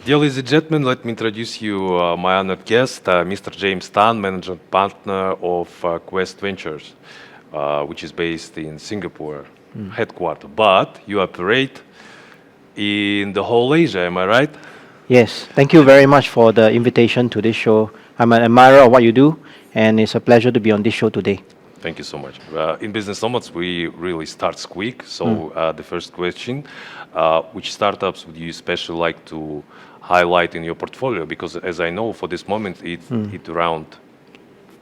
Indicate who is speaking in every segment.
Speaker 1: Dear ladies and gentlemen, let me introduce you my honored guest, Mr. James Tan, managing partner of Quest Ventures, which is based in Singapore, headquarters. But you operate in the whole Asia, am I right?
Speaker 2: Yes, thank you very much for the invitation to this show. I'm an admirer of what you do, and it's a pleasure to be on this show today.
Speaker 1: Thank you so much. In Business Nomads, we really start quick. So the first question, which startups would you especially like to highlight in your portfolio? Because as I know, for this moment, it's around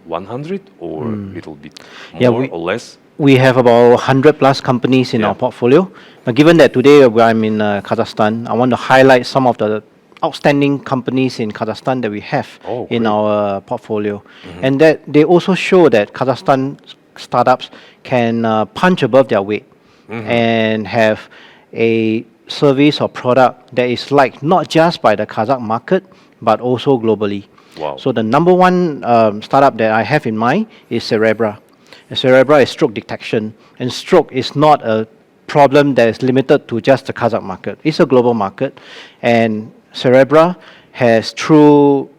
Speaker 1: 100 or a little bit
Speaker 2: Yeah,
Speaker 1: more or less.
Speaker 2: We have about 100 plus companies in
Speaker 1: Yeah.
Speaker 2: our portfolio. But given that today I'm in Kazakhstan, I want to highlight some of the outstanding companies in Kazakhstan that we have
Speaker 1: Oh,
Speaker 2: in
Speaker 1: great.
Speaker 2: our portfolio. And that they also show that Kazakhstan startups can punch above their weight and have a service or product that is liked not just by the Kazakh market, but also globally.
Speaker 1: Wow.
Speaker 2: So the number one startup that I have in mind is Cerebra. And Cerebra is stroke detection, and stroke is not a problem that is limited to just the Kazakh market. It's a global market, and Cerebra has, through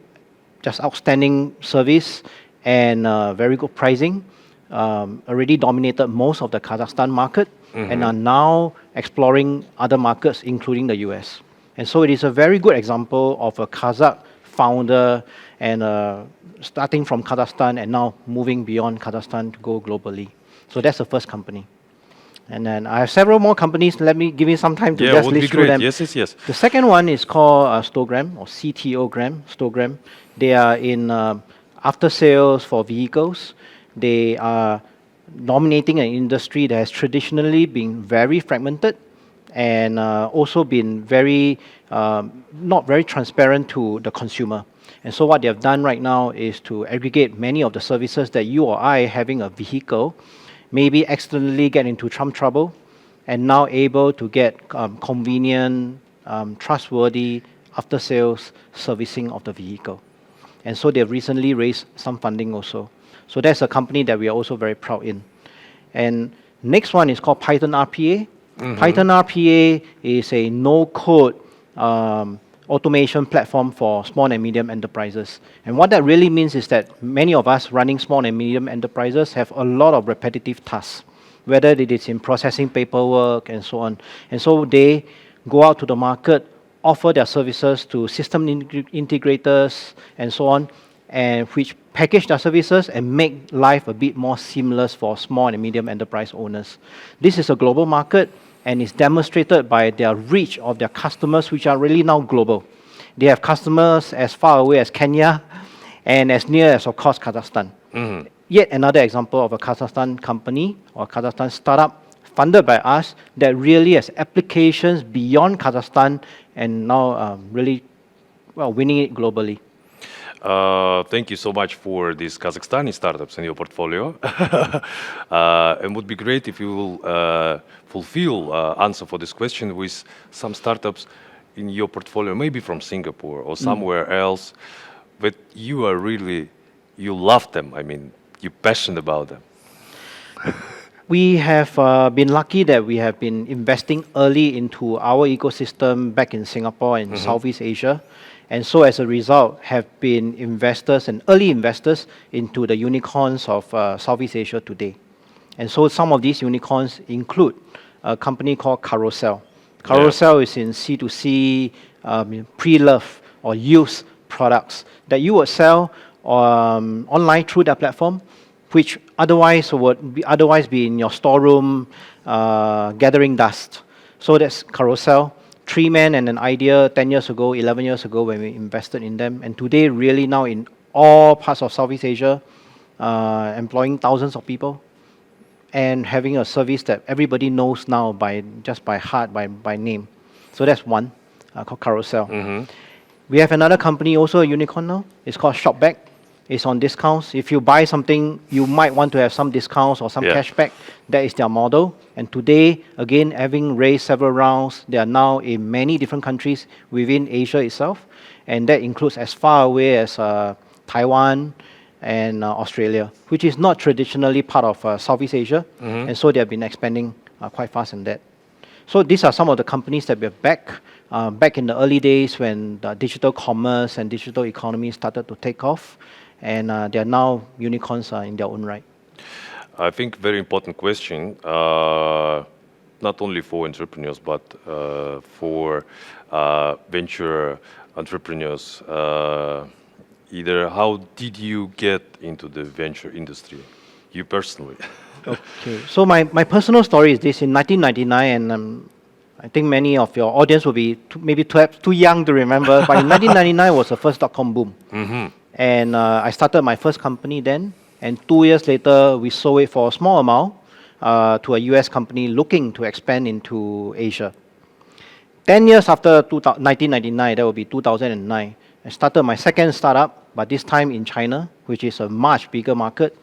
Speaker 2: just outstanding service and very good pricing, already dominated most of the Kazakhstan market and are now exploring other markets, including the US. And so it is a very good example of a Kazakh founder and starting from Kazakhstan and now moving beyond Kazakhstan to go globally. So that's the first company. And then I have several more companies. Let me give you some time to
Speaker 1: Yeah,
Speaker 2: just
Speaker 1: would be
Speaker 2: list through
Speaker 1: great.
Speaker 2: them.
Speaker 1: Yes, yes, yes.
Speaker 2: The second one is called Stogram or Stogram. They are in after sales for vehicles. They are dominating an industry that has traditionally been very fragmented and also been very not very transparent to the consumer. And so what they have done right now is to aggregate many of the services that you or I having a vehicle maybe accidentally get into some trouble and now able to get convenient, trustworthy after-sales servicing of the vehicle. And so they've recently raised some funding also. So that's a company that we are also very proud in. And next one is called Python RPA. Python RPA is a no-code automation platform for small and medium enterprises. And what that really means is that many of us running small and medium enterprises have a lot of repetitive tasks, whether it is in processing paperwork and so on. And so they go out to the market, offer their services to system integrators and so on, and which package their services and make life a bit more seamless for small and medium enterprise owners. This is a global market and is demonstrated by their reach of their customers, which are really now global. They have customers as far away as Kenya and as near as, of course, Kazakhstan. Yet another example of a Kazakhstan company or Kazakhstan startup funded by us that really has applications beyond Kazakhstan and now really winning it globally.
Speaker 1: Thank you so much for these Kazakhstani startups in your portfolio. And would be great if you will fulfill answer for this question with some startups in your portfolio, maybe from Singapore or somewhere else, but you are really, you love them. I mean, you're passionate about them.
Speaker 2: We have been lucky that we have been investing early into our ecosystem back in Singapore and Southeast Asia. And so as a result, have been investors and early investors into the unicorns of Southeast Asia today. And so some of these unicorns include a company called Carousel. Carousel is in C2C, pre-love or used products that you would sell online through their platform, which otherwise would be in your storeroom gathering dust. So that's Carousel. 3 men and an idea 10 years ago, 11 years ago when we invested in them. And today, really now in all parts of Southeast Asia, employing thousands of people and having a service that everybody knows now just by heart, by name. So that's one, called Carousel. We have another company, also a unicorn now. It's called Shopback. It's on discounts. If you buy something, you might want to have some discounts or some cash back. That is their model. And today, again, having raised several rounds, they are now in many different countries within Asia itself. And that includes as far away as Taiwan and Australia, which is not traditionally part of Southeast Asia. And so they have been expanding quite fast in that. So these are some of the companies that we're back in the early days when the digital commerce and digital economy started to take off, and they are now unicorns in their own right.
Speaker 1: I think very important question, not only for entrepreneurs, but for venture entrepreneurs. Either how did you get into the venture industry, you personally?
Speaker 2: Okay, so my personal story is this: in 1999, and I think many of your audience will be maybe perhaps too young to remember, but in 1999 was the first dot-com boom. And I started my first company then, and 2 years later, we sold it for a small amount to a US company looking to expand into Asia. 10 years after 1999, that will be 2009, I started my second startup, but this time in China, which is a much bigger market,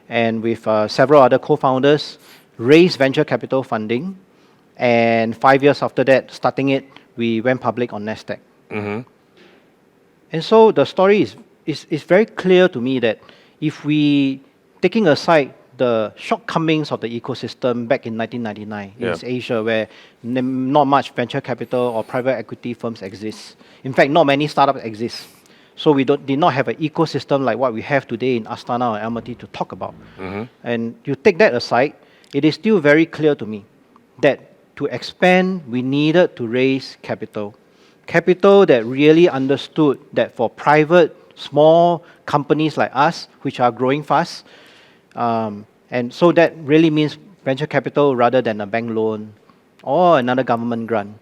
Speaker 2: and with several other co-founders, raised venture capital funding, and 5 years after that, starting it, we went public on NASDAQ. And so the story is very clear to me that if we, taking aside the shortcomings of the ecosystem back in 1999 in East Asia, where not much venture capital or private equity firms exist. In fact, not many startups exist. So we did not have an ecosystem like what we have today in Astana or Almaty to talk about. And you take that aside, it is still very clear to me that to expand, we needed to raise capital. Capital that really understood that for private, small companies like us, which are growing fast, and so that really means venture capital rather than a bank loan or another government grant.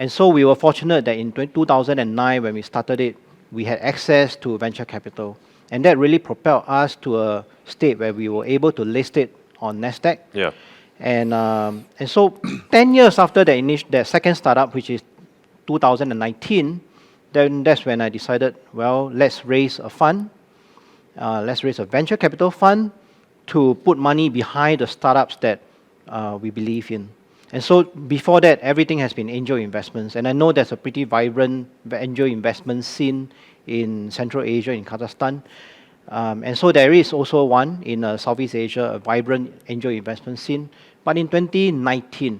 Speaker 2: And so we were fortunate that in 2009, when we started it, we had access to venture capital. And that really propelled us to a state where we were able to list it on NASDAQ. And so 10 years after that second startup, which is 2019, then that's when I decided, well, let's raise a fund. Let's raise a venture capital fund to put money behind the startups that we believe in. And so before that, everything has been angel investments. And I know there's a pretty vibrant angel investment scene in Central Asia, in Kazakhstan. And so there is also one in Southeast Asia, a vibrant angel investment scene. But in 2019,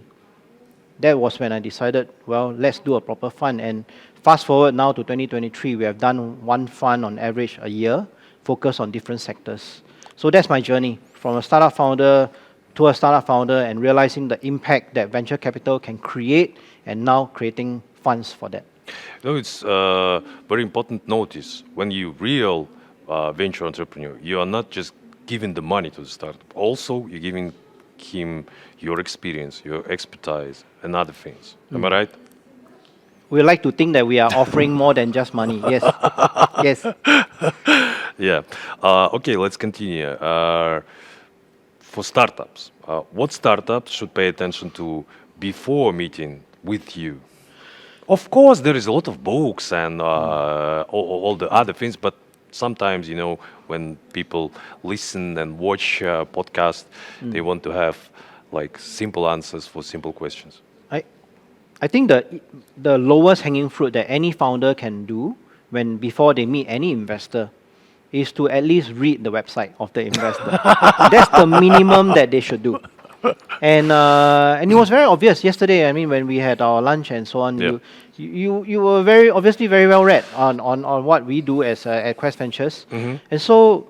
Speaker 2: that was when I decided, well, let's do a proper fund. And fast forward now to 2023, we have done one fund on average a year, focused on different sectors. So that's my journey from a startup founder to a startup founder and realizing the impact that venture capital can create and now creating funds for that.
Speaker 1: No, it's very important notice when you real venture entrepreneur, you are not just giving the money to the startup. Also, you're giving him your experience, your expertise, and other things. Am I right?
Speaker 2: We like to think that we are offering more than just money. Yes. Yes.
Speaker 1: Yeah. Okay, let's continue. For startups, what startups should pay attention to before meeting with you? Of course, there is a lot of books and all the other things, but sometimes, when people listen and watch podcasts, they want to have like simple answers for simple questions.
Speaker 2: I think the lowest hanging fruit that any founder can do before they meet any investor is to at least read the website of the investor. That's the minimum that they should do. And it was very obvious yesterday. I mean, when we had our lunch and so on, you were very obviously very well read on what we do at Quest Ventures, and so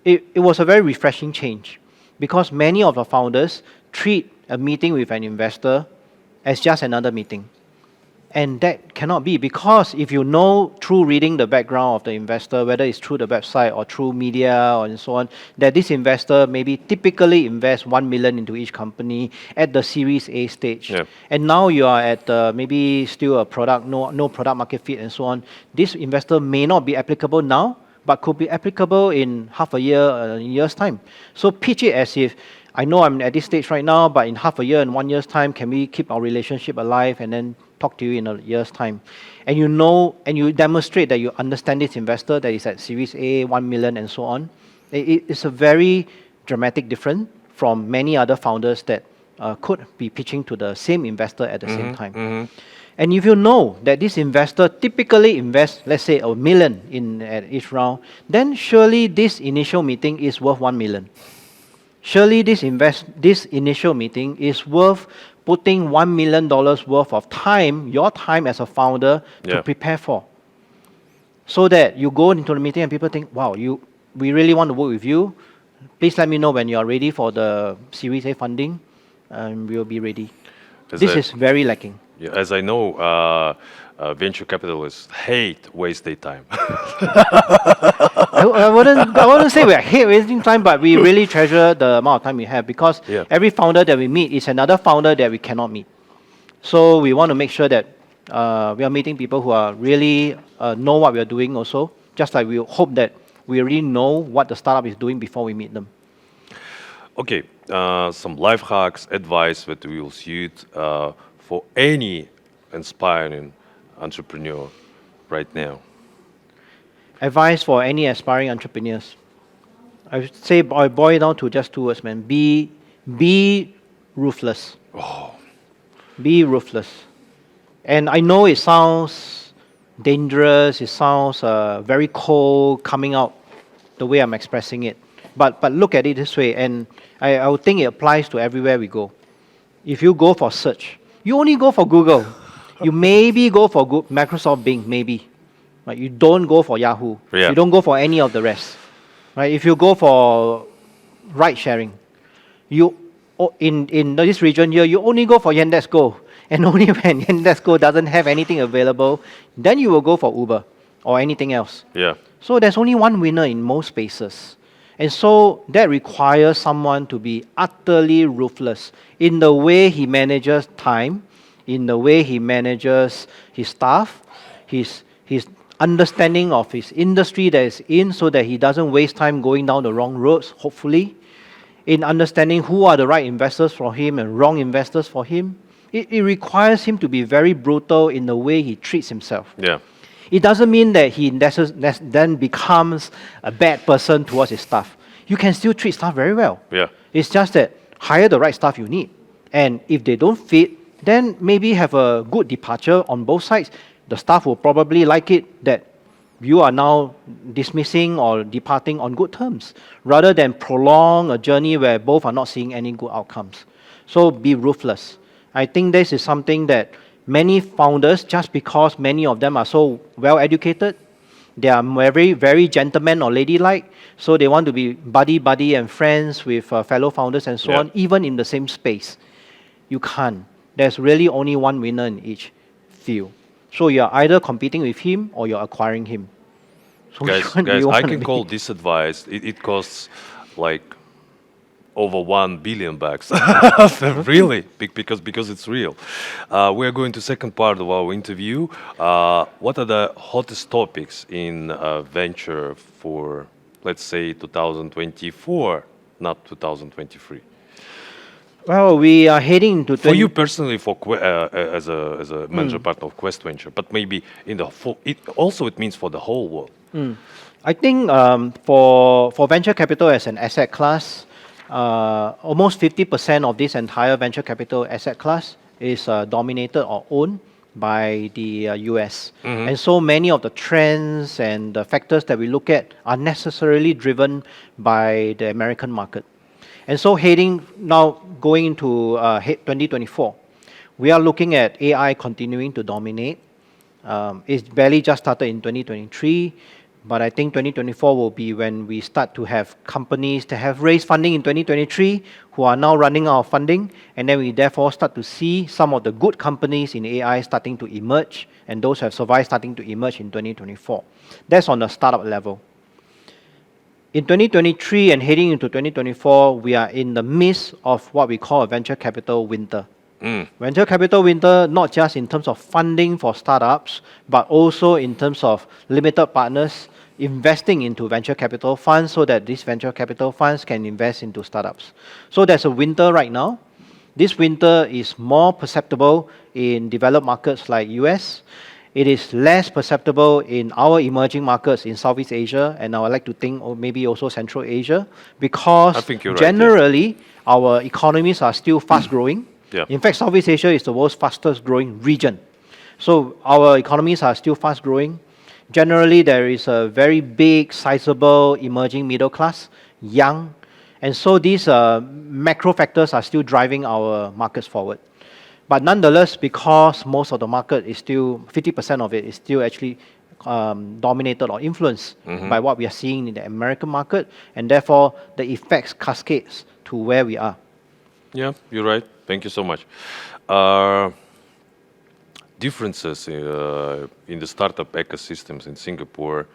Speaker 2: it was a very refreshing change because many of the founders treat a meeting with an investor as just another meeting. And that cannot be, because if you know through reading the background of the investor, whether it's through the website or through media or and so on, that this investor maybe typically invests 1 million into each company at the Series A stage. And now you are at maybe still a product, no product market fit and so on. This investor may not be applicable now, but could be applicable in half a year, a year's time. So pitch it as if, I know I'm at this stage right now, but in half a year and 1 year's time, can we keep our relationship alive and then talk to you in a year's time? And you know, and you demonstrate that you understand this investor that is at Series A, 1 million and so on. It's a very dramatic difference from many other founders that could be pitching to the same investor at the same time. And if you know that this investor typically invests, let's say, 1 million at each round, then surely this initial meeting is worth 1 million. Surely this initial meeting is worth putting $1 million worth of time, your time as a founder,
Speaker 1: Yeah.
Speaker 2: to prepare for. So that you go into the meeting and people think, wow, we really want to work with you. Please let me know when you are ready for the Series A funding, and we'll be ready.
Speaker 1: As
Speaker 2: This
Speaker 1: I-
Speaker 2: is very lacking.
Speaker 1: Yeah, as I know, venture capitalists hate wasted time.
Speaker 2: I wouldn't say we hate wasting time, but we really treasure the amount of time we have, because
Speaker 1: Yeah.
Speaker 2: every founder that we meet is another founder that we cannot meet. So we want to make sure that we are meeting people who are really know what we are doing also, just like we hope that we really know what the startup is doing before we meet them.
Speaker 1: Okay, some life hacks, advice that will suit for any inspiring entrepreneur right now.
Speaker 2: Advice for any aspiring entrepreneurs. I would say I boil it down to just two words, man. Be ruthless. Be ruthless. And I know it sounds dangerous, it sounds very cold coming out the way I'm expressing it. But look at it this way, and I would think it applies to everywhere we go. If you go for search, you only go for Google. You maybe go for Microsoft Bing, maybe. Right? You don't go for Yahoo.
Speaker 1: Yeah.
Speaker 2: You don't go for any of the rest. Right? If you go for ride sharing, in this region here, you only go for Yandex Go. And only when Yandex Go doesn't have anything available, then you will go for Uber or anything else.
Speaker 1: Yeah,
Speaker 2: So there's only one winner in most spaces. And so that requires someone to be utterly ruthless in the way he manages time, in the way he manages his staff, his understanding of his industry that is in, so that he doesn't waste time going down the wrong roads, hopefully, in understanding who are the right investors for him and wrong investors for him. It requires him to be very brutal in the way he treats himself.
Speaker 1: yeah,
Speaker 2: It doesn't mean that he then becomes a bad person towards his staff. You can still treat staff very well.
Speaker 1: yeah,
Speaker 2: It's just that hire the right staff you need. And if they don't fit, then maybe have a good departure on both sides. The staff will probably like it that you are now dismissing or departing on good terms, rather than prolong a journey where both are not seeing any good outcomes. So be ruthless. I think this is something that many founders, just because many of them are so well educated, they are very, very gentleman or ladylike, so they want to be buddy and friends with fellow founders and so
Speaker 1: Yeah.
Speaker 2: on, even in the same space. You can't. There's really only one winner in each field. So you're either competing with him or you're acquiring him. So which
Speaker 1: guys,
Speaker 2: one do you
Speaker 1: I
Speaker 2: wanna
Speaker 1: can
Speaker 2: be?
Speaker 1: call this advice. It costs like over $1 billion bucks. Really, because it's real. We are going to second part of our interview. What are the hottest topics in venture for, let's say, 2024, not 2023?
Speaker 2: Well, we are heading into
Speaker 1: For you personally, as a manager partner of Quest Venture, but maybe in the full, it means for the whole world.
Speaker 2: I think for venture capital as an asset class, almost 50% of this entire venture capital asset class is dominated or owned by the US. And so many of the trends and the factors that we look at are necessarily driven by the American market. And so going into 2024, we are looking at AI continuing to dominate. It's barely just started in 2023, but I think 2024 will be when we start to have companies that have raised funding in 2023 who are now running out of funding, and then we therefore start to see some of the good companies in AI starting to emerge, and those who have survived starting to emerge in 2024. That's on the startup level. In 2023 and heading into 2024, we are in the midst of what we call a venture capital winter. Venture capital winter, not just in terms of funding for startups, but also in terms of limited partners investing into venture capital funds so that these venture capital funds can invest into startups. So there's a winter right now. This winter is more perceptible in developed markets like US. It is less perceptible in our emerging markets in Southeast Asia, and I would like to think maybe also Central Asia, because
Speaker 1: I think you're right, yeah.
Speaker 2: generally our economies are still fast growing.
Speaker 1: Yeah.
Speaker 2: In fact, Southeast Asia is the world's fastest growing region. So our economies are still fast growing. Generally, there is a very big, sizable emerging middle class, young, and so these macro factors are still driving our markets forward. But nonetheless, because most of the market is still, 50% of it is still actually dominated or influenced by what we are seeing in the American market, and therefore the effects cascades to where we are.
Speaker 1: Yeah, you're right. Thank you so much. Differences in the startup ecosystems in Singapore,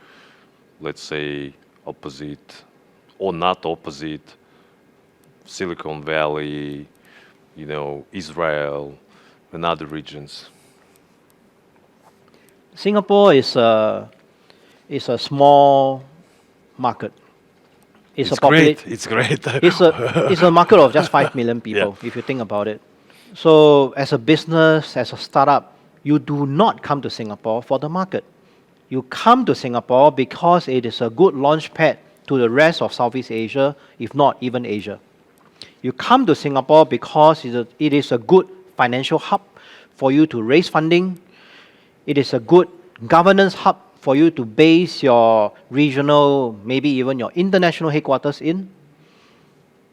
Speaker 1: let's say opposite or not opposite, Silicon Valley, Israel and other regions.
Speaker 2: Singapore is a small market.
Speaker 1: It's great.
Speaker 2: It's a market of just 5 million people, if you think about it. So as a business, as a startup, you do not come to Singapore for the market. You come to Singapore because it is a good launch pad to the rest of Southeast Asia, if not even Asia. You come to Singapore because it is a good financial hub for you to raise funding. It is a good governance hub for you to base your regional, maybe even your international headquarters in.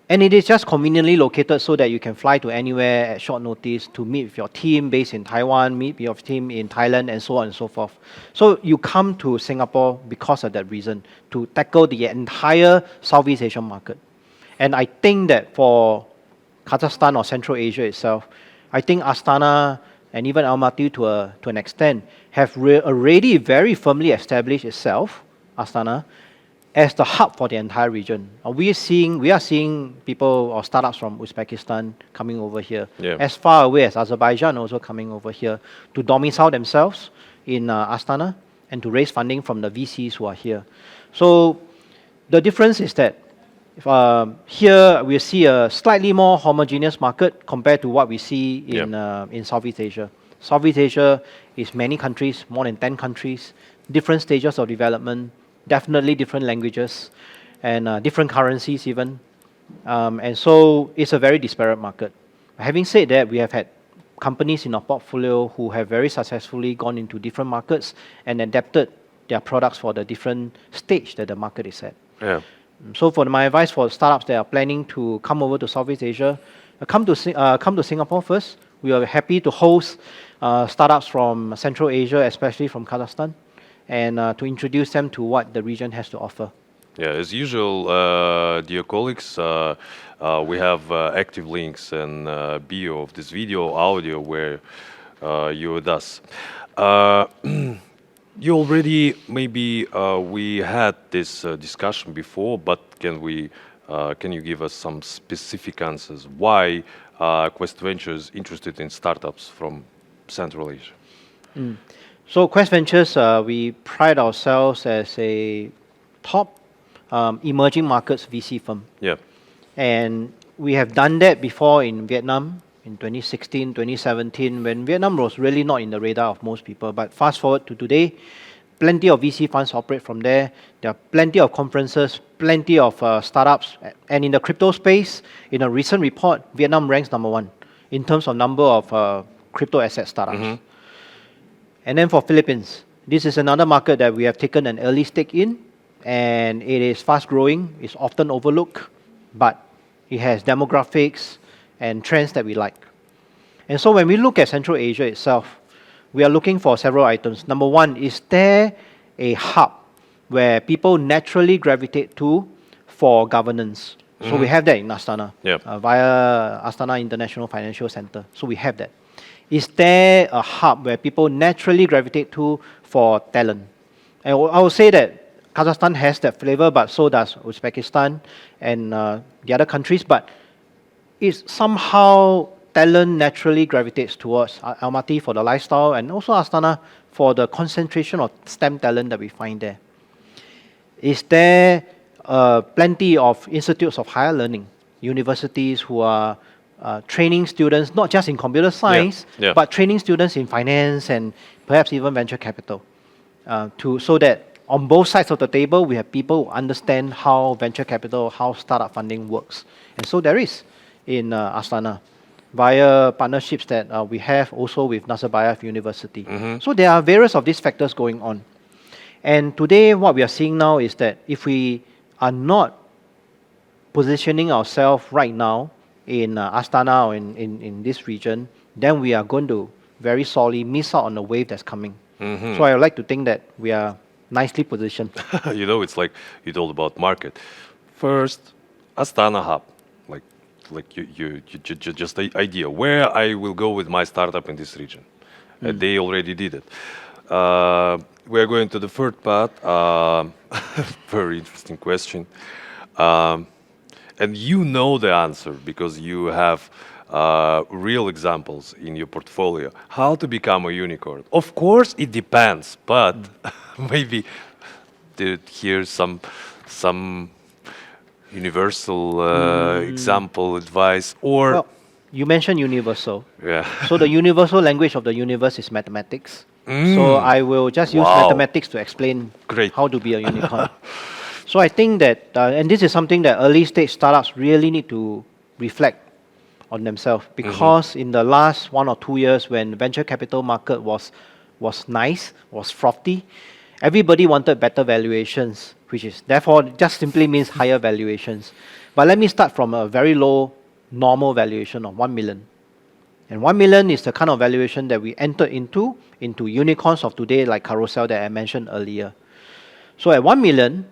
Speaker 2: And it is just conveniently located so that you can fly to anywhere at short notice to meet with your team based in Taiwan, meet with your team in Thailand, and so on and so forth. So you come to Singapore because of that reason, to tackle the entire Southeast Asian market. And I think that for Kazakhstan or Central Asia itself, I think Astana and even Almaty to an extent have already very firmly established itself, Astana, as the hub for the entire region. We are seeing people or startups from Uzbekistan coming over here, as far away as Azerbaijan also coming over here to domicile themselves in Astana and to raise funding from the VCs who are here. So the difference is that here we see a slightly more homogeneous market compared to what we see in Southeast Asia. Southeast Asia is many countries, more than 10 countries, different stages of development, definitely different languages, and different currencies even. And so it's a very disparate market. Having said that, we have had companies in our portfolio who have very successfully gone into different markets and adapted their products for the different stage that the market is at.
Speaker 1: Yeah.
Speaker 2: So for my advice for startups that are planning to come over to Southeast Asia, come to Singapore first. We are happy to host startups from Central Asia, especially from Kazakhstan, and to introduce them to what the region has to offer.
Speaker 1: Yeah, as usual, dear colleagues, we have active links and bio of this video, audio, where you're with us. You already, maybe we had this discussion before, but can you give us some specific answers? Why Quest Ventures interested in startups from Central Asia?
Speaker 2: So Quest Ventures, we pride ourselves as a top emerging markets VC firm.
Speaker 1: Yeah.
Speaker 2: And we have done that before in Vietnam in 2016, 2017, when Vietnam was really not in the radar of most people. But fast forward to today, plenty of VC funds operate from there. There are plenty of conferences, plenty of startups. And in the crypto space, in a recent report, Vietnam ranks #1 in terms of number of crypto asset startups. And then for Philippines, this is another market that we have taken an early stake in, and it is fast growing. It's often overlooked, but it has demographics and trends that we like. And so when we look at Central Asia itself, we are looking for several items. Number one, is there a hub where people naturally gravitate to for governance? So we have that in Astana, via Astana International Financial Center. So we have that. Is there a hub where people naturally gravitate to for talent? And I would say that Kazakhstan has that flavor, but so does Uzbekistan and the other countries. But it's somehow talent naturally gravitates towards Almaty for the lifestyle, and also Astana for the concentration of STEM talent that we find there. Is there plenty of institutes of higher learning, universities who are training students, not just in computer science, but training students in finance and perhaps even venture capital, so that on both sides of the table, we have people who understand how venture capital, how startup funding works. And so there is in Astana, via partnerships that we have also with Nazarbayev University. So there are various of these factors going on. And today, what we are seeing now is that if we are not positioning ourselves right now in Astana or in this region then we are going to very sorely miss out on the wave that's coming. So I would like to think that we are nicely positioned.
Speaker 1: You know, it's like you told about market. First, Astana hub, like just the idea where I will go with my startup in this region. They already did it. We are going to the third part. Very interesting question. And you know the answer because you have real examples in your portfolio. How to become a unicorn? Of course, it depends, but maybe here's some universal example, advice, or
Speaker 2: Well, you mentioned universal.
Speaker 1: yeah.
Speaker 2: So the universal language of the universe is mathematics. So I will just use
Speaker 1: Wow.
Speaker 2: mathematics to explain
Speaker 1: Great.
Speaker 2: how to be a unicorn. So I think that, and this is something that early stage startups really need to reflect on themselves, because in the last 1 or 2 years when venture capital market was nice, was frothy, everybody wanted better valuations, which is therefore just simply means higher valuations. But let me start from a very low normal valuation of 1 million. And 1 million is the kind of valuation that we entered into unicorns of today, like Carousel that I mentioned earlier. So at 1 million,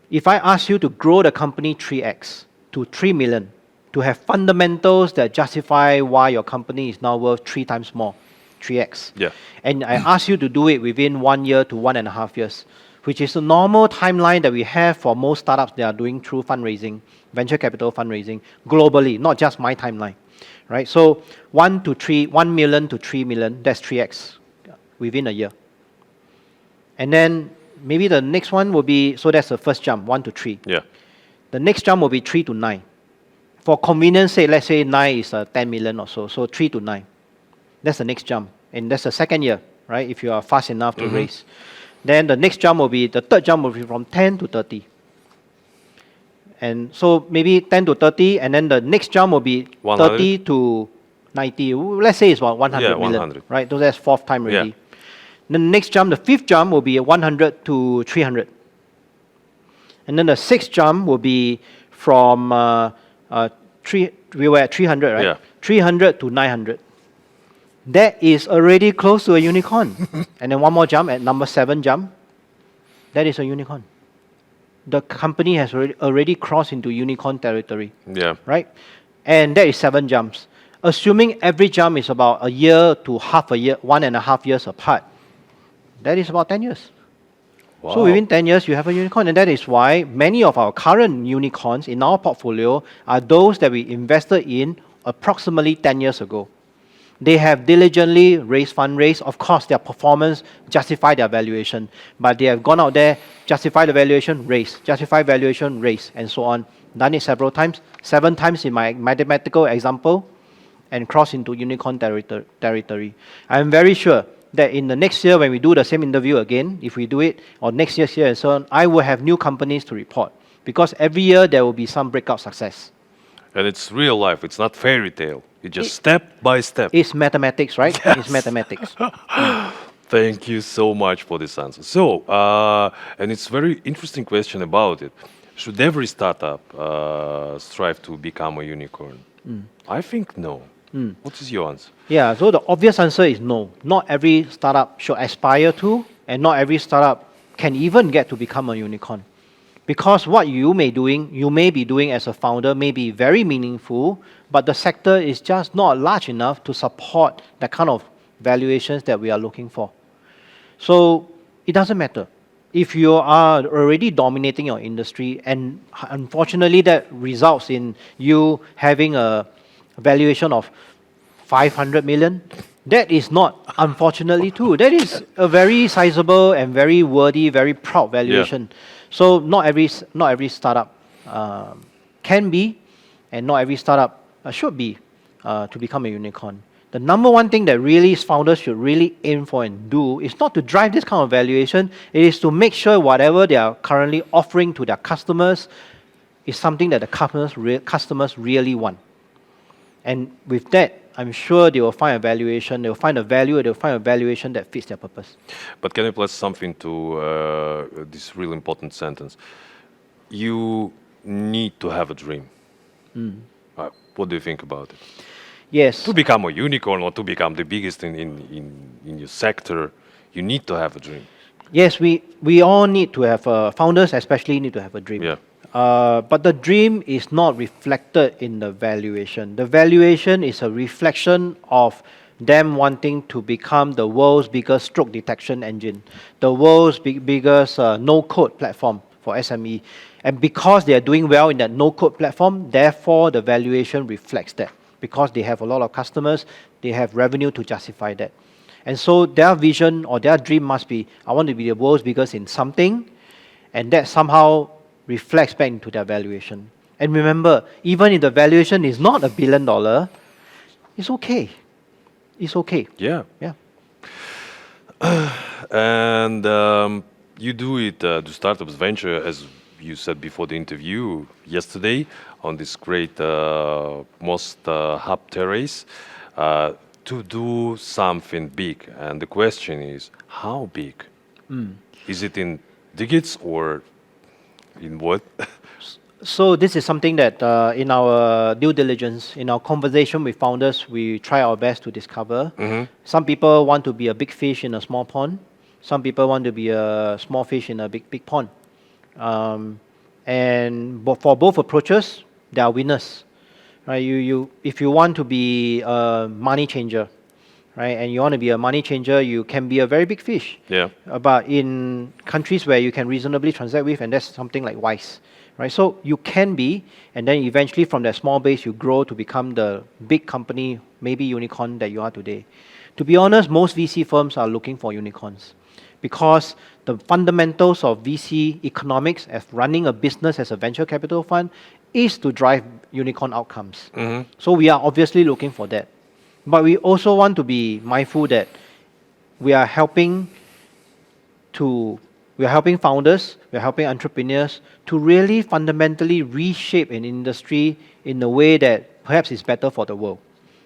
Speaker 2: if I ask you to grow the company 3x to 3 million, to have fundamentals that justify why your company is now worth 3 times more, 3x.
Speaker 1: Yeah.
Speaker 2: And I ask you to do it within 1 year to 1.5 years, which is the normal timeline that we have for most startups that are doing through fundraising, venture capital fundraising, globally, not just my timeline. Right? So 1 million to 3 million, that's 3x within a year. And then maybe the next one will be, so that's the first jump, 1 to 3.
Speaker 1: Yeah.
Speaker 2: The next jump will be 3 to 9. For convenience sake, let's say 9 is 10 million or so, so 3 to 9. That's the next jump. And that's the second year, right? If you are fast enough to raise. Then the next jump will be, the third jump will be from 10 to 30. And so maybe 10 to 30, and then the next jump will be
Speaker 1: 100?
Speaker 2: 30 to 90. Let's say it's about 100
Speaker 1: Yeah,
Speaker 2: million,
Speaker 1: 100.
Speaker 2: right? So that's fourth time already.
Speaker 1: Yeah.
Speaker 2: The next jump, the fifth jump will be 100 to 300. And then the sixth jump will be from, we were at 300, right?
Speaker 1: Yeah.
Speaker 2: 300 to 900. That is already close to a unicorn. And then one more jump at number 7 jump. That is a unicorn. The company has already crossed into unicorn territory,
Speaker 1: Yeah.
Speaker 2: right? And that is 7 jumps. Assuming every jump is about a year to half a year, 1.5 years apart, that is about 10 years.
Speaker 1: Wow.
Speaker 2: So within 10 years, you have a unicorn. And that is why many of our current unicorns in our portfolio are those that we invested in approximately 10 years ago. They have diligently raised fundraise. Of course, their performance justify their valuation, but they have gone out there, justify the valuation, raise, justify valuation, raise, and so on. Done it several times, 7 times in my mathematical example, and cross into unicorn territory. I am very sure that in the next year when we do the same interview again, if we do it, or next year's year and so on, I will have new companies to report, because every year there will be some breakout success.
Speaker 1: And it's real life. It's not fairy tale. It's just step by step.
Speaker 2: It's mathematics, right?
Speaker 1: Yes.
Speaker 2: It's mathematics.
Speaker 1: Thank you so much for this answer. So, and it's very interesting question about it. Should every startup strive to become a unicorn? I think no. What is your answer?
Speaker 2: Yeah, so the obvious answer is no. Not every startup should aspire to, and not every startup can even get to become a unicorn. Because what you may be doing as a founder may be very meaningful, but the sector is just not large enough to support the kind of valuations that we are looking for. So it doesn't matter. If you are already dominating your industry, and unfortunately that results in you having a valuation of 500 million, that is not unfortunately true. That is a very sizable and very worthy, very proud valuation.
Speaker 1: Yeah.
Speaker 2: So not every startup can be, and not every startup should be to become a unicorn. The number one thing that really founders should really aim for and do is not to drive this kind of valuation. It is to make sure whatever they are currently offering to their customers is something that the customers really want. And with that, I'm sure they will find a valuation, they'll find a value, they'll find a valuation that fits their purpose.
Speaker 1: But can I plus something to this really important sentence? You need to have a dream. What do you think about it?
Speaker 2: Yes.
Speaker 1: To become a unicorn or to become the biggest in your sector, you need to have a dream.
Speaker 2: Yes, we all need to have, founders especially need to have a dream.
Speaker 1: Yeah.
Speaker 2: But the dream is not reflected in the valuation. The valuation is a reflection of them wanting to become the world's biggest stroke detection engine, the world's biggest no-code platform for SME. And because they are doing well in that no-code platform, therefore the valuation reflects that. Because they have a lot of customers, they have revenue to justify that. And so their vision or their dream must be, I want to be the world's biggest in something, and that somehow reflects back into their valuation. And remember, even if the valuation is not $1 billion, it's okay. It's okay.
Speaker 1: Yeah.
Speaker 2: Yeah.
Speaker 1: And you do it to startups venture, as you said before the interview yesterday, on this great most hub terrace, to do something big. And the question is, how big? Is it in digits or in what?
Speaker 2: So this is something that in our due diligence, in our conversation with founders, we try our best to discover. Some people want to be a big fish in a small pond. Some people want to be a small fish in a big pond. For both approaches, there are winners. Right? If you want to be a money changer, right, and you want to be a money changer, you can be a very big fish.
Speaker 1: Yeah.
Speaker 2: But in countries where you can reasonably transact with, and that's something like Wise, right? So you can be, and then eventually from that small base, you grow to become the big company, maybe unicorn that you are today. To be honest, most VC firms are looking for unicorns because the fundamentals of VC economics as running a business as a venture capital fund is to drive unicorn outcomes. So we are obviously looking for that. But we also want to be mindful that we are helping founders, we are helping entrepreneurs to really fundamentally reshape an industry in a way that perhaps is better for the world.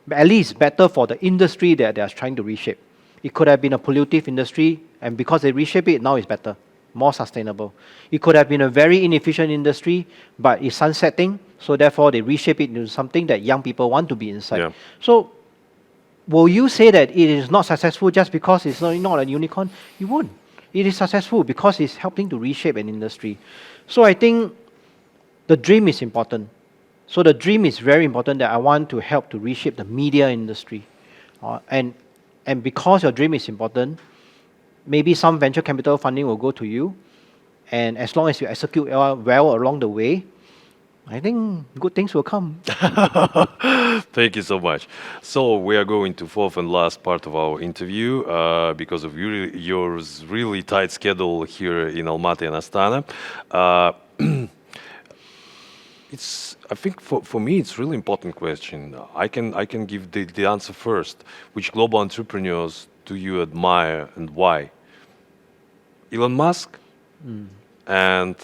Speaker 2: But at least better for the industry that they are trying to reshape. It could have been a pollutive industry, and because they reshape it, now it's better, more sustainable. It could have been a very inefficient industry, but it's sunsetting, so therefore they reshape it into something that young people want to be inside.
Speaker 1: Yeah.
Speaker 2: So will you say that it is not successful just because it's not a unicorn? You won't. It is successful because it's helping to reshape an industry. So I think the dream is important. So the dream is very important that I want to help to reshape the media industry. And because your dream is important, maybe some venture capital funding will go to you. And as long as you execute well along the way, I think good things will come.
Speaker 1: Thank you so much. So we are going to fourth and last part of our interview because of your really tight schedule here in Almaty and Astana. I think for me it's really important question. I can give the answer first. Which global entrepreneurs do you admire and why? Elon Musk and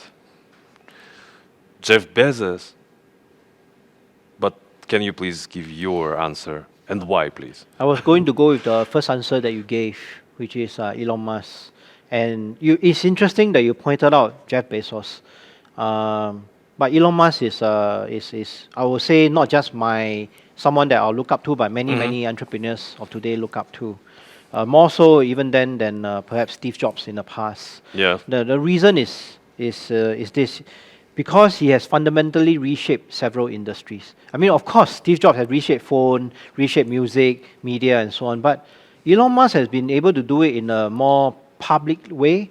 Speaker 1: Jeff Bezos. But can you please give your answer and why, please?
Speaker 2: I was going to go with the first answer that you gave, which is Elon Musk. And it's interesting that you pointed out Jeff Bezos. But Elon Musk is I would say not just someone that I'll look up to, but many entrepreneurs of today look up to. More so even than perhaps Steve Jobs in the past.
Speaker 1: Yeah.
Speaker 2: The reason is this. Because he has fundamentally reshaped several industries. I mean, of course, Steve Jobs has reshaped phone, reshaped music, media, and so on. But Elon Musk has been able to do it in a more public way,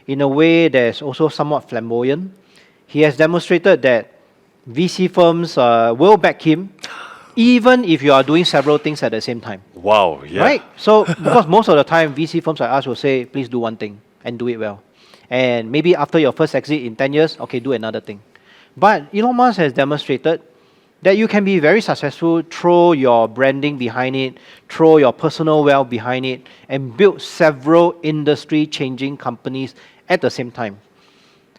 Speaker 2: in a way that's also somewhat flamboyant. He has demonstrated that VC firms will back him, even if you are doing several things at the same time.
Speaker 1: Wow, yeah.
Speaker 2: Right? So, because most of the time, VC firms like us will say, please do one thing and do it well. And maybe after your first exit in 10 years, okay, do another thing. But Elon Musk has demonstrated that you can be very successful, throw your branding behind it, throw your personal wealth behind it, and build several industry-changing companies at the same time.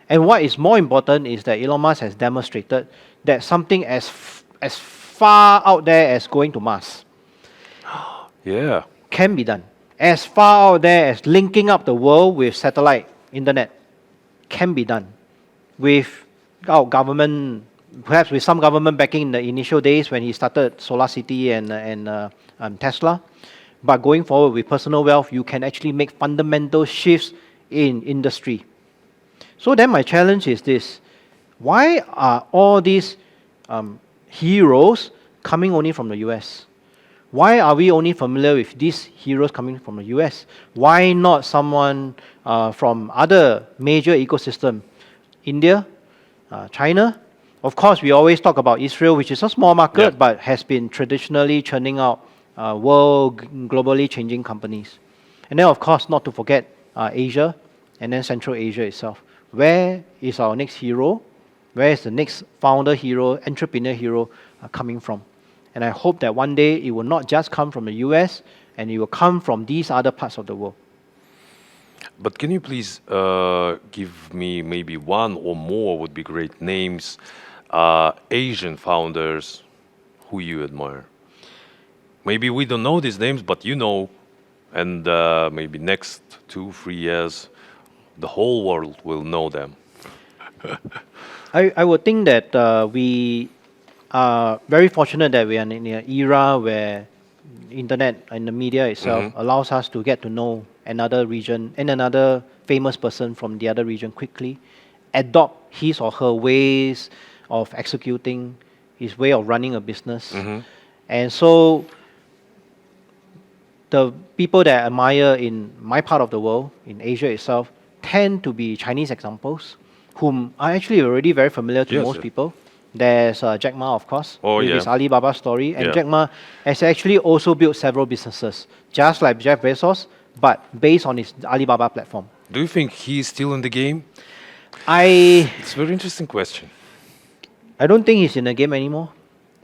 Speaker 2: And what is more important is that Elon Musk has demonstrated that something as far out there as going to Mars
Speaker 1: Yeah.
Speaker 2: can be done. As far out there as linking up the world with satellite internet can be done without government perhaps with some government backing in the initial days when he started SolarCity and Tesla. But going forward with personal wealth, you can actually make fundamental shifts in industry. So then my challenge is this: why are all these heroes coming only from the US? Why are we only familiar with these heroes coming from the US? Why not someone from other major ecosystem? India, China. Of course, we always talk about Israel, which is a small market,
Speaker 1: Yeah.
Speaker 2: but has been traditionally churning out globally changing companies. And then, of course, not to forget Asia and then Central Asia itself. Where is our next hero? Where is the next founder hero, entrepreneur hero coming from? And I hope that one day it will not just come from the US, and it will come from these other parts of the world.
Speaker 1: But can you please give me maybe one or more would be great names, Asian founders who you admire? Maybe we don't know these names, but you know, and maybe next 2, 3 years, the whole world will know them.
Speaker 2: I would think that we are very fortunate that we are in an era where internet and the media itself allows us to get to know another region and another famous person from the other region quickly, adopt his or her ways of executing, his way of running a business. And so the people that I admire in my part of the world, in Asia itself, tend to be Chinese examples, whom are actually already very familiar to
Speaker 1: Yes,
Speaker 2: most
Speaker 1: yes.
Speaker 2: people. There's Jack Ma, of course,
Speaker 1: Oh,
Speaker 2: with
Speaker 1: yeah.
Speaker 2: his Alibaba story. And
Speaker 1: Yeah.
Speaker 2: Jack Ma has actually also built several businesses, just like Jeff Bezos, but based on his Alibaba platform.
Speaker 1: Do you think he's still in the game?
Speaker 2: I
Speaker 1: It's a very interesting question.
Speaker 2: I don't think he's in the game anymore.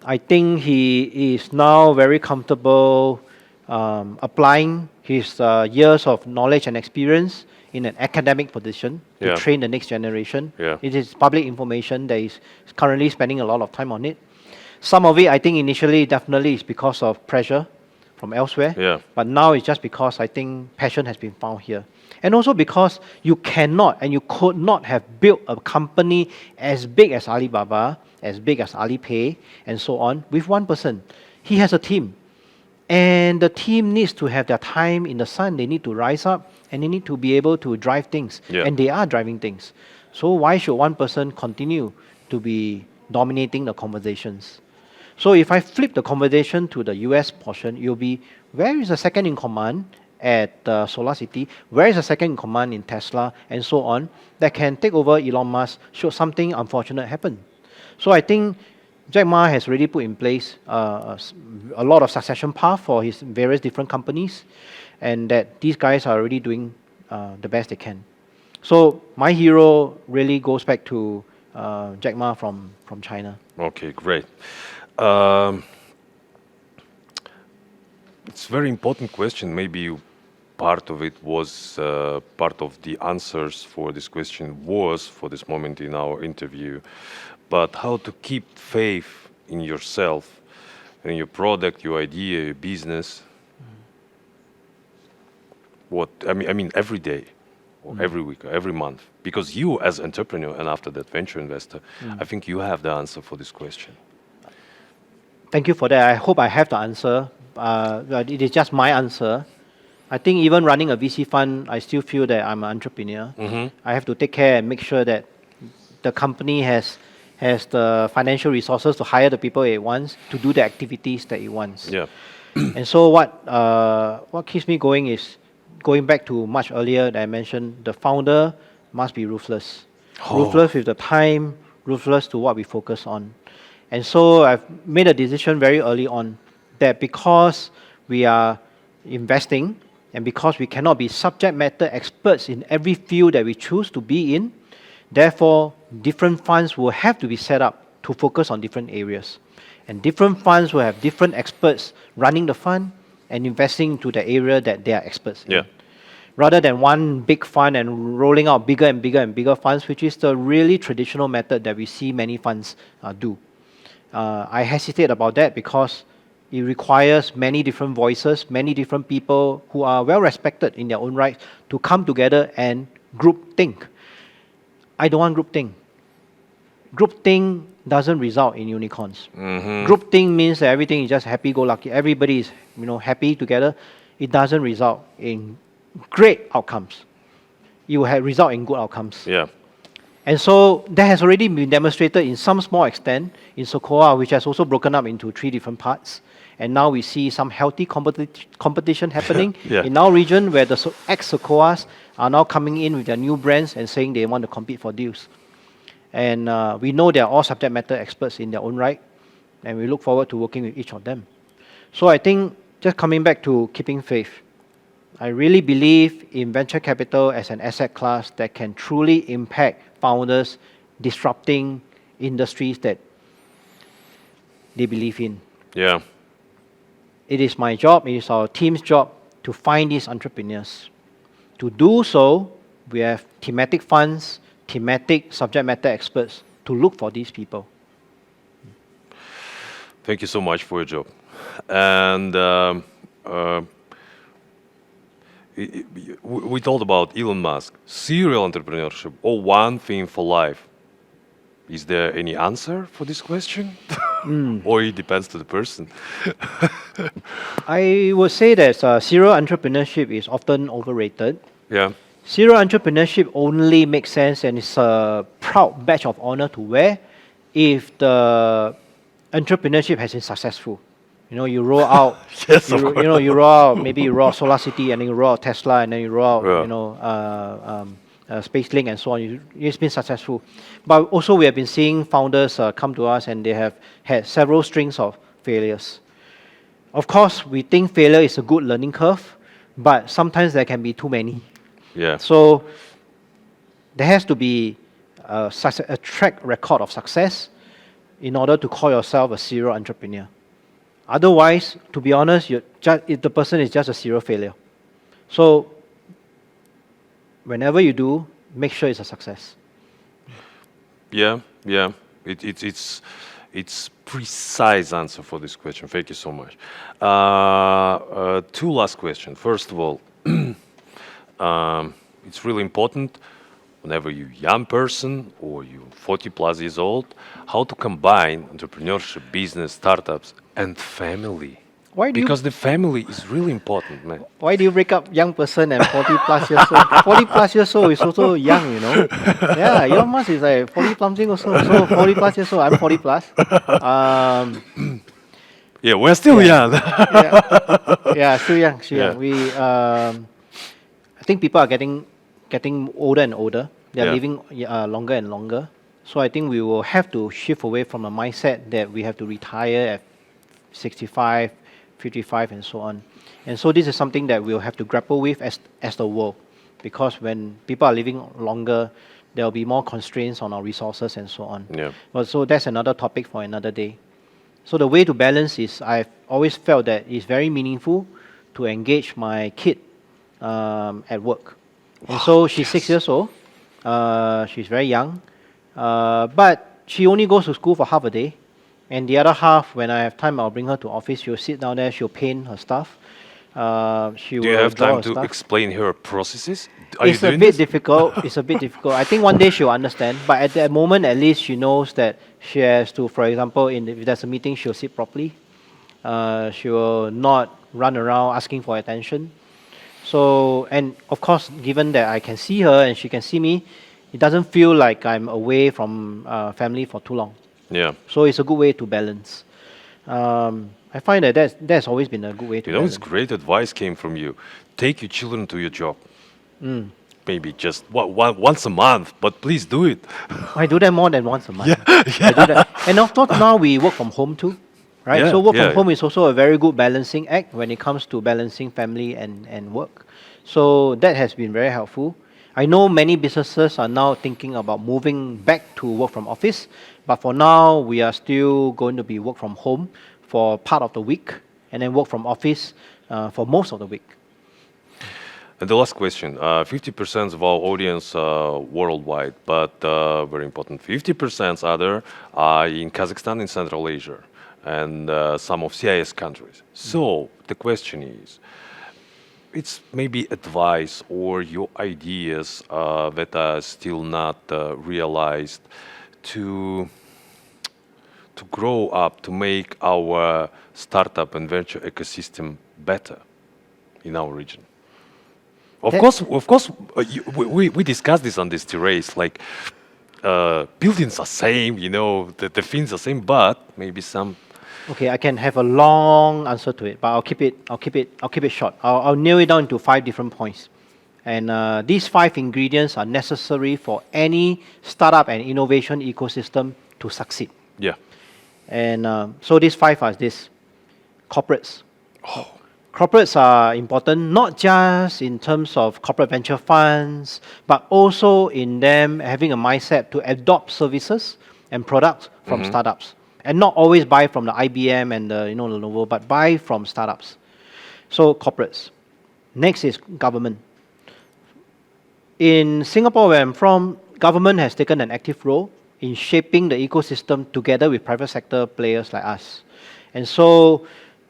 Speaker 2: I think he is now very comfortable applying his years of knowledge and experience in an academic position to
Speaker 1: Yeah.
Speaker 2: train the next generation.
Speaker 1: Yeah.
Speaker 2: It is public information that he's currently spending a lot of time on it. Some of it, I think, initially definitely is because of pressure from elsewhere.
Speaker 1: Yeah.
Speaker 2: But now it's just because I think passion has been found here. And also because you cannot and you could not have built a company as big as Alibaba, as big as Alipay, and so on, with one person. He has a team. And the team needs to have their time in the sun. They need to rise up and they need to be able to drive things.
Speaker 1: Yeah.
Speaker 2: And they are driving things. So why should one person continue to be dominating the conversations? So if I flip the conversation to the US portion, it'll be, where is the second in command at SolarCity? Where is the second in command in Tesla? And so on, that can take over Elon Musk should something unfortunate happen. So I think Jack Ma has already put in place a lot of succession path for his various different companies, and that these guys are already doing the best they can. So my hero really goes back to Jack Ma from China.
Speaker 1: Okay, great. Um, it's a very important question. Maybe part of it was part of the answers for this question was for this moment in our interview. But how to keep faith in yourself, in your product, your idea, your business? What I mean, every day, or every week, or every month. Because you, as entrepreneur, and after that venture investor, I think you have the answer for this question.
Speaker 2: Thank you for that. I hope I have the answer. But it is just my answer. I think even running a VC fund, I still feel that I'm an entrepreneur. I have to take care and make sure that the company has the financial resources to hire the people it wants, to do the activities that it wants.
Speaker 1: Yeah.
Speaker 2: And so what keeps me going is going back to much earlier that I mentioned, the founder must be ruthless. Ruthless with the time, ruthless to what we focus on. And so I've made a decision very early on that because we are investing and because we cannot be subject matter experts in every field that we choose to be in, therefore different funds will have to be set up to focus on different areas. And different funds will have different experts running the fund and investing into the area that they are experts in.
Speaker 1: Yeah.
Speaker 2: Rather than one big fund and rolling out bigger and bigger and bigger funds, which is the really traditional method that we see many funds do. I hesitate about that because it requires many different voices, many different people who are well respected in their own right to come together and group think. I don't want group think. Groupthink doesn't result in unicorns. Groupthink means that everything is just happy-go-lucky. Everybody is, happy together. It doesn't result in great outcomes. It will result in good outcomes.
Speaker 1: Yeah.
Speaker 2: And so that has already been demonstrated in some small extent in Socoa, which has also broken up into 3 different parts. And now we see some healthy competition happening
Speaker 1: Yeah.
Speaker 2: in our region, where the ex-Socoas are now coming in with their new brands and saying they want to compete for deals. And we know they are all subject matter experts in their own right, and we look forward to working with each of them. So I think, just coming back to keeping faith, I really believe in venture capital as an asset class that can truly impact founders, disrupting industries that they believe in.
Speaker 1: Yeah.
Speaker 2: It is my job, it is our team's job to find these entrepreneurs. To do so, we have thematic funds, thematic subject matter experts to look for these people.
Speaker 1: Thank you so much for your job. And we told about Elon Musk, serial entrepreneurship, or one thing for life. Is there any answer for this question? Or it depends to the person?
Speaker 2: I would say that serial entrepreneurship is often overrated.
Speaker 1: Yeah.
Speaker 2: Serial entrepreneurship only makes sense and is a proud badge of honor to wear if the entrepreneurship has been successful. You roll out,
Speaker 1: Yes, of course.
Speaker 2: you roll out, maybe you roll out Solar City, and then you roll out Tesla, and then you roll out,
Speaker 1: Yeah.
Speaker 2: SpaceLink and so on. It's been successful. But also we have been seeing founders come to us and they have had several strings of failures. Of course, we think failure is a good learning curve, but sometimes there can be too many.
Speaker 1: Yeah.
Speaker 2: So there has to be a track record of success in order to call yourself a serial entrepreneur. Otherwise, to be honest, the person is just a serial failure. So whenever you do, make sure it's a success.
Speaker 1: Yeah, yeah. It's precise answer for this question. Thank you so much. 2 last questions. First of all, it's really important whenever you're a young person or you're 40 plus years old, how to combine entrepreneurship, business, startups, and family.
Speaker 2: Why do
Speaker 1: Because the family is really important, man.
Speaker 2: why do you break up young person and 40 plus years old? 40 plus years old is also young, Yeah, Elon Musk is like 40 something also. So 40 plus years old, I'm 40 plus.
Speaker 1: Yeah, we're still young.
Speaker 2: Yeah, still young, still
Speaker 1: Yeah.
Speaker 2: young. I think people are getting older and older. They are
Speaker 1: Yeah.
Speaker 2: living longer and longer. So I think we will have to shift away from a mindset that we have to retire at 65, 55, and so on. And so this is something that we'll have to grapple with as the world, because when people are living longer, there will be more constraints on our resources and so on.
Speaker 1: Yeah.
Speaker 2: But so that's another topic for another day. So the way to balance is, I've always felt that it's very meaningful to engage my kid at work. And so she's 6 years old. She's very young. But she only goes to school for half a day. And the other half, when I have time, I'll bring her to office. She'll sit down there, she'll paint her stuff. She
Speaker 1: Do
Speaker 2: will
Speaker 1: you have
Speaker 2: draw
Speaker 1: time
Speaker 2: her
Speaker 1: to
Speaker 2: stuff.
Speaker 1: explain her processes? Are
Speaker 2: It's
Speaker 1: you
Speaker 2: a
Speaker 1: doing
Speaker 2: bit
Speaker 1: this?
Speaker 2: difficult. It's a bit difficult. I think one day she'll understand. But at that moment, at least she knows that she has to, for example, if there's a meeting, she'll sit properly. She will not run around asking for attention. So, and of course, given that I can see her and she can see me, it doesn't feel like I'm away from family for too long.
Speaker 1: Yeah.
Speaker 2: So it's a good way to balance. I find that that's always been a good way to
Speaker 1: It's
Speaker 2: balance.
Speaker 1: great advice came from you. Take your children to your job. Maybe just once a month, but please do it.
Speaker 2: I do that more than once a month. I do that. And of course, now we work from home too, right?
Speaker 1: Yeah,
Speaker 2: So work
Speaker 1: yeah,
Speaker 2: from home is also a very good balancing act when it comes to balancing family and work. So that has been very helpful. I know many businesses are now thinking about moving back to work from office, but for now, we are still going to be work from home for part of the week and then work from office for most of the week.
Speaker 1: And the last question, 50% of our audience worldwide, but very important, 50% other are in Kazakhstan and Central Asia and some of CIS countries. So the question is, it's maybe advice or your ideas that are still not realized to grow up, to make our startup and venture ecosystem better in our region? Of course, we discussed this on this terrace. Like buildings are same, the things are same, but maybe some.
Speaker 2: Okay, I can have a long answer to it, but I'll keep it short. I'll nail it down to 5 different points. And these 5 ingredients are necessary for any startup and innovation ecosystem to succeed.
Speaker 1: Yeah.
Speaker 2: And so these 5 are this: corporates.
Speaker 1: Oh.
Speaker 2: Corporates are important not just in terms of corporate venture funds, but also in them having a mindset to adopt services and products from startups, and not always buy from the IBM and the Lenovo, but buy from startups. So corporates. Next is government. In Singapore, where I'm from, government has taken an active role in shaping the ecosystem together with private sector players like us. And so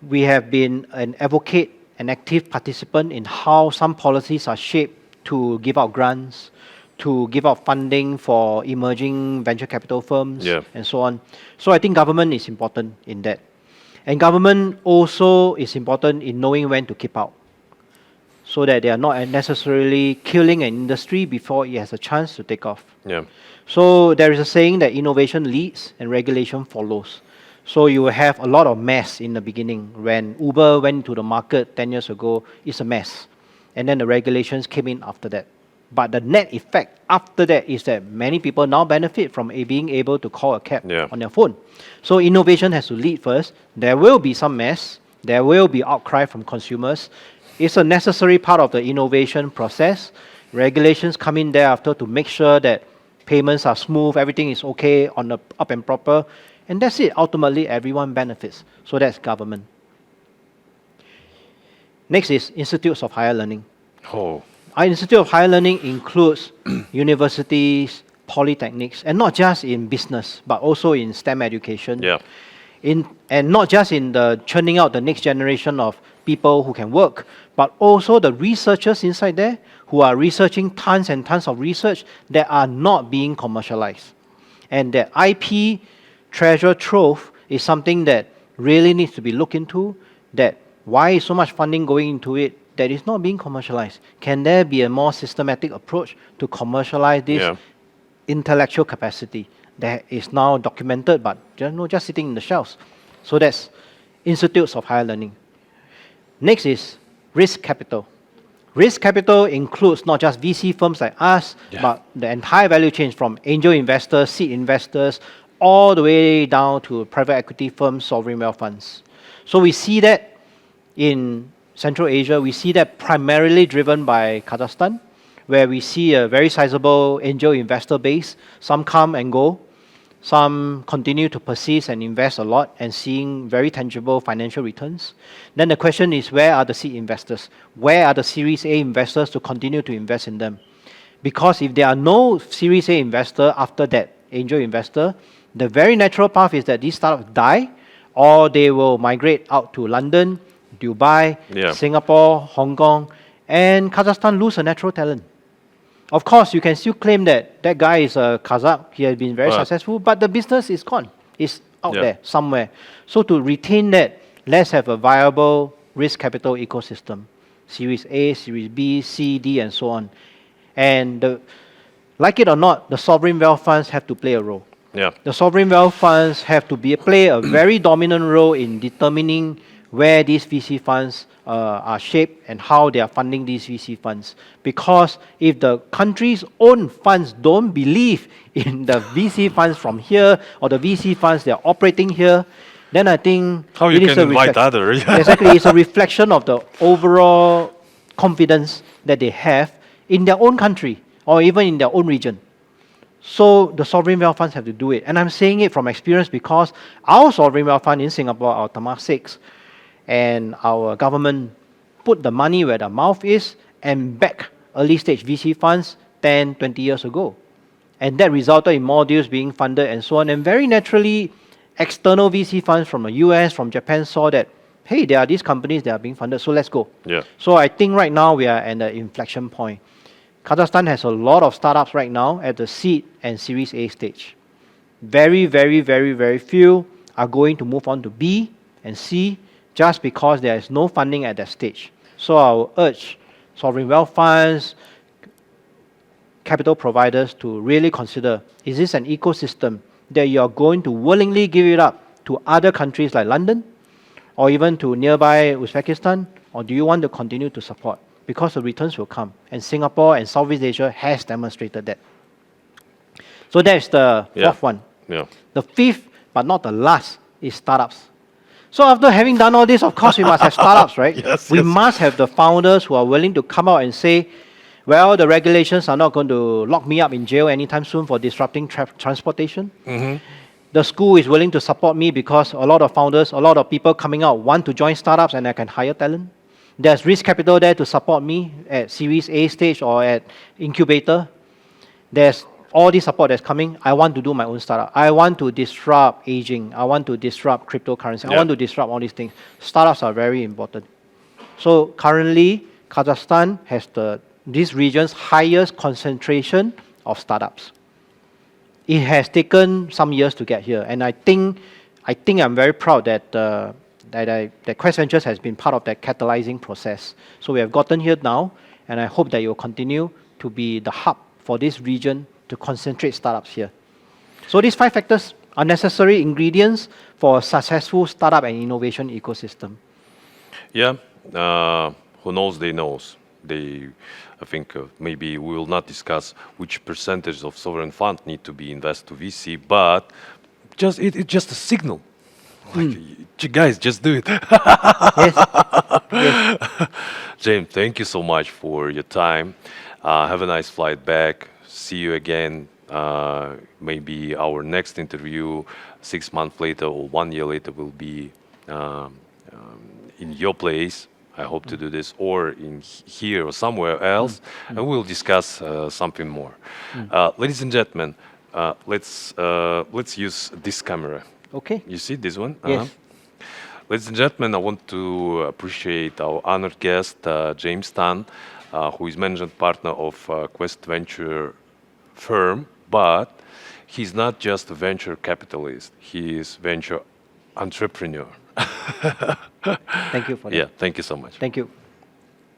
Speaker 2: we have been an advocate, an active participant in how some policies are shaped to give out grants, to give out funding for emerging venture capital firms, and so on. So I think government is important in that. And government also is important in knowing when to keep out, so that they are not necessarily killing an industry before it has a chance to take off.
Speaker 1: Yeah.
Speaker 2: So there is a saying that innovation leads and regulation follows. So you will have a lot of mess in the beginning. When Uber went to the market 10 years ago, it's a mess. And then the regulations came in after that. But the net effect after that is that many people now benefit from being able to call a cab on their phone. So innovation has to lead first. There will be some mess. There will be outcry from consumers. It's a necessary part of the innovation process. Regulations come in thereafter to make sure that payments are smooth, everything is okay on the up and proper. And that's it. Ultimately, everyone benefits. So that's government. Next is institutes of higher learning.
Speaker 1: Oh.
Speaker 2: Our institute of higher learning includes universities, polytechnics, and not just in business, but also in STEM education.
Speaker 1: Yeah.
Speaker 2: And not just in the churning out the next generation of people who can work, but also the researchers inside there who are researching tons and tons of research that are not being commercialized. And that IP treasure trove is something that really needs to be looked into, that why is so much funding going into it that is not being commercialized? Can there be a more systematic approach to commercialize this intellectual capacity that is now documented but just sitting in the shelves? So that's institutes of higher learning. Next is risk capital. Risk capital includes not just VC firms like us, but the entire value chain from angel investors, seed investors, all the way down to private equity firms, sovereign wealth funds. So we see that in Central Asia. We see that primarily driven by Kazakhstan, where we see a very sizable angel investor base. Some come and go. Some continue to persist and invest a lot and seeing very tangible financial returns. Then the question is, where are the seed investors? Where are the Series A investors to continue to invest in them? Because if there are no Series A investor after that angel investor, the very natural path is that these startups die, or they will migrate out to London, Dubai, Singapore, Hong Kong, and Kazakhstan lose a natural talent. Of course, you can still claim that that guy is a Kazakh, he has been very successful, but the business is gone. It's out there somewhere. So to retain that, let's have a viable risk capital ecosystem. Series A, Series B, C, D, and so on. And like it or not, the sovereign wealth funds have to play a role. The sovereign wealth funds have to play a very dominant role in determining where these VC funds are shaped and how they are funding these VC funds. Because if the country's own funds don't believe in the VC funds from here, or the VC funds they are operating here, then I think
Speaker 1: how you can invite others.
Speaker 2: Exactly, it's a reflection of the overall confidence that they have in their own country or even in their own region. So the sovereign wealth funds have to do it. And I'm saying it from experience because our sovereign wealth fund in Singapore, our Temasek, and our government put the money where the mouth is and back early stage VC funds 10, 20 years ago. And that resulted in more deals being funded and so on. And very naturally, external VC funds from the US, from Japan saw that, hey, there are these companies that are being funded, so let's go. So I think right now we are at the inflection point. Kazakhstan has a lot of startups right now at the seed and Series A stage. Very, very, very, very few are going to move on to B and C just because there is no funding at that stage. So I will urge sovereign wealth funds, capital providers to really consider, is this an ecosystem that you are going to willingly give it up to other countries like London or even to nearby Uzbekistan, or do you want to continue to support? Because the returns will come, and Singapore and Southeast Asia has demonstrated that. So that's the fourth one.
Speaker 1: Yeah.
Speaker 2: The fifth, but not the last, is startups. So after having done all this, of course, we must have startups, right?
Speaker 1: Yes,
Speaker 2: we
Speaker 1: yes.
Speaker 2: must have the founders who are willing to come out and say, well, the regulations are not going to lock me up in jail anytime soon for disrupting transportation. The school is willing to support me because a lot of founders, a lot of people coming out want to join startups and I can hire talent. There's risk capital there to support me at Series A stage or at incubator. There's all this support that's coming. I want to do my own startup. I want to disrupt aging. I want to disrupt cryptocurrency. I want to disrupt all these things. Startups are very important. So currently, Kazakhstan has this region's highest concentration of startups. It has taken some years to get here, and I think I'm very proud that that Quest Ventures has been part of that catalyzing process. So we have gotten here now, and I hope that it will continue to be the hub for this region to concentrate startups here. So these 5 factors are necessary ingredients for a successful startup and innovation ecosystem.
Speaker 1: Yeah, who knows, they knows. I think maybe we will not discuss which percentage of sovereign fund need to be invested to VC, but it's just a signal. Like, you guys, just do it.
Speaker 2: Yes. Yes.
Speaker 1: James, thank you so much for your time. Have a nice flight back. See you again. Maybe our next interview 6 months later or 1 year later will be in your place. I hope to do this, or in here or somewhere else, and we'll discuss something more. Ladies and gentlemen, let's use this camera.
Speaker 2: Okay.
Speaker 1: You see this one?
Speaker 2: Yes.
Speaker 1: Ladies and gentlemen, I want to appreciate our honored guest, James Tan, who is managing partner of Quest Venture firm, but he's not just a venture capitalist, he is venture entrepreneur.
Speaker 2: Thank you for that.
Speaker 1: Yeah, thank you so much.
Speaker 2: Thank you.